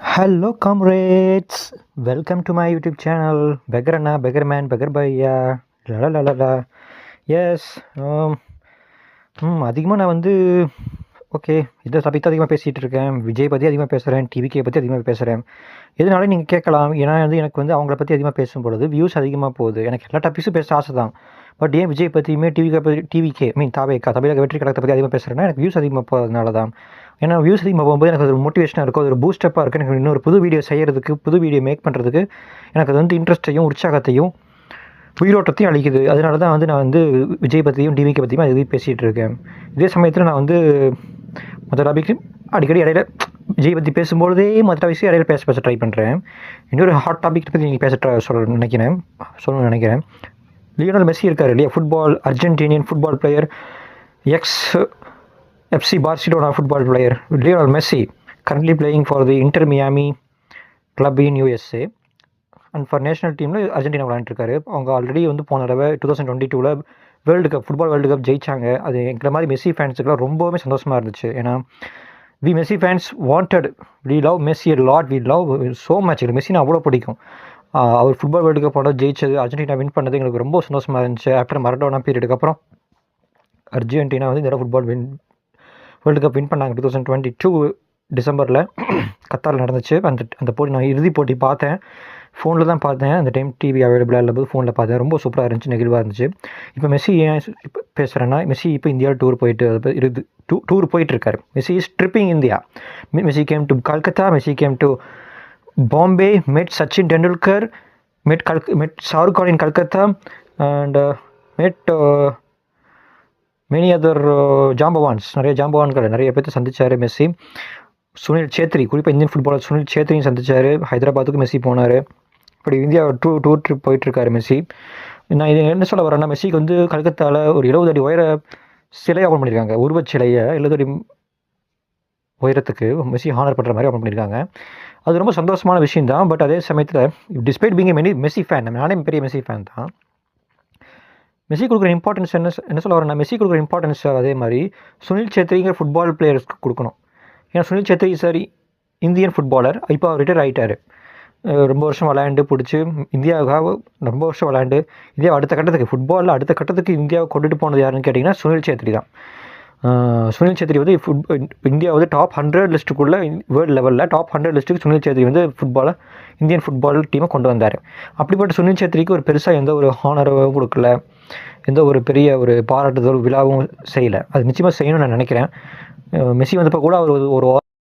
Hello, comrades. Welcome to my YouTube channel. Beggar Anna, Beggar Man, Beggar Bhaiya. La la la la. Yes. அதிகமாக நான் வந்து okay இதை topic தான் அதிகமாக பேசிகிட்டு இருக்கேன். விஜய் பற்றி அதிகமாக பேசுகிறேன், டிவிகே பற்றி அதிகமாக பேசுகிறேன். எதனால நீங்கள் கேட்கலாம், ஏன்னா வந்து எனக்கு வந்து அவங்கள பற்றி அதிகமாக பேசும்பொழுது வியூஸ் அதிகமாக போகுது. எனக்கு எல்லா டாபிக்ஸும் பேச ஆசை தான். பட் ஏன் விஜய் பற்றியுமே டிவிகே தமிழக வெற்றி கழகத்தை பற்றி அதிகமாக பேசுகிறேன்னா எனக்கு வியூஸ் அதிகமாக போகிறதுனால தான். ஏன்னா வியூஸ் அதிகமாக போகும்போது எனக்கு அது ஒரு மோட்டிவேஷனாக இருக்கும், அது ஒரு பூஸ்டப்பாக இருக்குது. எனக்கு இன்னொரு புது வீடியோ செய்கிறதுக்கு, புது வீடியோ மேக் பண்ணுறதுக்கு எனக்கு அது வந்து இன்ட்ரெஸ்ட்டையும் உற்சாகத்தையும் உயிரோட்டத்தையும் அளிக்குது. அதனால தான் வந்து நான் வந்து விஜய் பற்றியும் டிவிகே பற்றியும் அது பேசிகிட்டு இருக்கேன். இதே சமயத்தில் நான் வந்து மற்ற டாபிக் அடிக்கடி இடையில விஜய் பற்றி பேசும்போதே மற்ற விஷயம் இடையில பேச ட்ரை பண்ணுறேன். இன்னொரு ஹாட் டாபிக் பற்றி நீங்கள் சொல்லணும்னு நினைக்கிறேன். லியோனல் மெஸ்ஸி இருக்கார் இல்லையா, Argentinian football player, FC Barcelona football player Lionel Messi currently playing for the Inter Miami club in USA and for national teamல அர்ஜென்டினா விளையாண்டுருக்காரு. அவங்க ஆல்ரெடி வந்து போன தடவை 2022 world cup football world cup ஜெயிச்சாங்க. அது எங்களை மாதிரி மெஸ்ஸி ஃபேன்ஸுக்குலாம் ரொம்பவுமே சந்தோஷமாக இருந்துச்சு. ஏன்னா Messi fans we love Messi lot, we love so much. எங்களுக்கு மெஸ்ஸினா அவ்வளோ பிடிக்கும். அவர் ஃபுட்பால் வேர்ல்டு கப் ஜெயிச்சது, அர்ஜென்டினா வின் பண்ணது எங்களுக்கு ரொம்ப சந்தோஷமாக இருந்துச்சு. ஆஃப்டர் மரடோனா பீரியடுக்கு அப்புறம் அர்ஜென்டினா வந்து இந்த ஃபுட்பால் வேர்ல்டு கப் வின் பண்ணாங்க 2022 டிசம்பரில் கத்தாரில் நடந்துச்சு. அந்த போட்டி நான் இறுதி போட்டி பார்த்தேன், ஃபோனில் தான் பார்த்தேன். அந்த டைம் டிவி அவைலபிளாக இல்லபோது ஃபோனில் பார்த்தேன். ரொம்ப சூப்பராக இருந்துச்சு, நெகிழ்வாக இருந்துச்சு. இப்போ மெஸ்ஸி ஏன் பேசுகிறேன்னா, மெஸ்ஸி இப்போ இந்தியாவில் டூர் போயிட்டுருக்காரு. Messi is tripping India. Messi came to Calcutta, Messi came to Bombay, met Sachin Tendulkar, met Shahrukh Khan in Calcutta and met many other ஜாம்பவான்ஸ், நிறைய பேர்த்து சந்திச்சார் மெஸ்ஸி. சுனில் சேத்ரி, குறிப்பாக இந்தியன் ஃபுட்பாலர் சுனில் சேத்ரியும் சந்திச்சார். ஹைதராபாத்துக்கு மெஸ்ஸி போனார். இப்படி இந்தியா டூர் ட்ரிப் போயிட்டுருக்காரு மெஸ்ஸி. நான் இது என்ன சொல்ல வரேன்னா, மெஸ்ஸிக்கு வந்து கல்கத்தாவில் ஒரு 70 அடி உயர சிலையை ஓப்பன் பண்ணியிருக்காங்க. உருவச்சிலையை 70 அடி உயரத்துக்கு மெஸ்ஸி ஹானர் பண்ணுற மாதிரி ஓப்பன் பண்ணியிருக்காங்க. அது ரொம்ப சந்தோஷமான விஷயம் தான். பட் அதே சமயத்தில் டிஸ்பைட் பீங் மெஸ்ஸி ஃபேன், நானே பெரிய மெஸ்ஸி ஃபேன் தான். மெஸ்ஸி கொடுக்குற இம்பார்ட்டன்ஸ் என்ன சொல்ல வரேன்னா, மெஸ்ஸி கொடுக்குற இம்பார்ட்டன்ஸ் அதே மாதிரி சுனில் சேத்ரிங்கிற ஃபுட்பால் பிளேயர்ஸ்க்கு கொடுக்கணும். ஏன்னா சுனில் சேத்ரி சரி இந்தியன் ஃபுட்பாலர், இப்போ அவர் ரிட்டையர் ஆகிட்டார். ரொம்ப வருஷம் விளையாண்டு பிடிச்சி இந்தியாவுக்காக ரொம்ப வருஷம் விளையாண்டு இந்தியா ஃபுட்பாலில் அடுத்த கட்டத்துக்கு இந்தியாவை கொண்டுட்டு போனது யாருன்னு கேட்டிங்கன்னா சுனில் சேத்ரி தான். சுனில் சேத்ரி வந்து இந்தியா வந்து டாப் 100 லிஸ்ட்டுக்குள்ளே, வேர்ல்டு லெவலில் டாப் 100 லிஸ்ட்டுக்கு சுனில் சேத்ரி வந்து இந்தியன் ஃபுட்பால் டீமை கொண்டு வந்தார். அப்படிப்பட்ட சுனில் சேத்ரிக்கு ஒரு பெருசாக எந்த ஒரு ஹானரும் கொடுக்கல, எந்த ஒரு பெரிய ஒரு பாராட்டுதல் விழாவும் செய்யலை. அது நிச்சயமாக செய்யணும்னு நான் நினைக்கிறேன். மெஸ்ஸி வந்தப்போ கூட அவர் ஒரு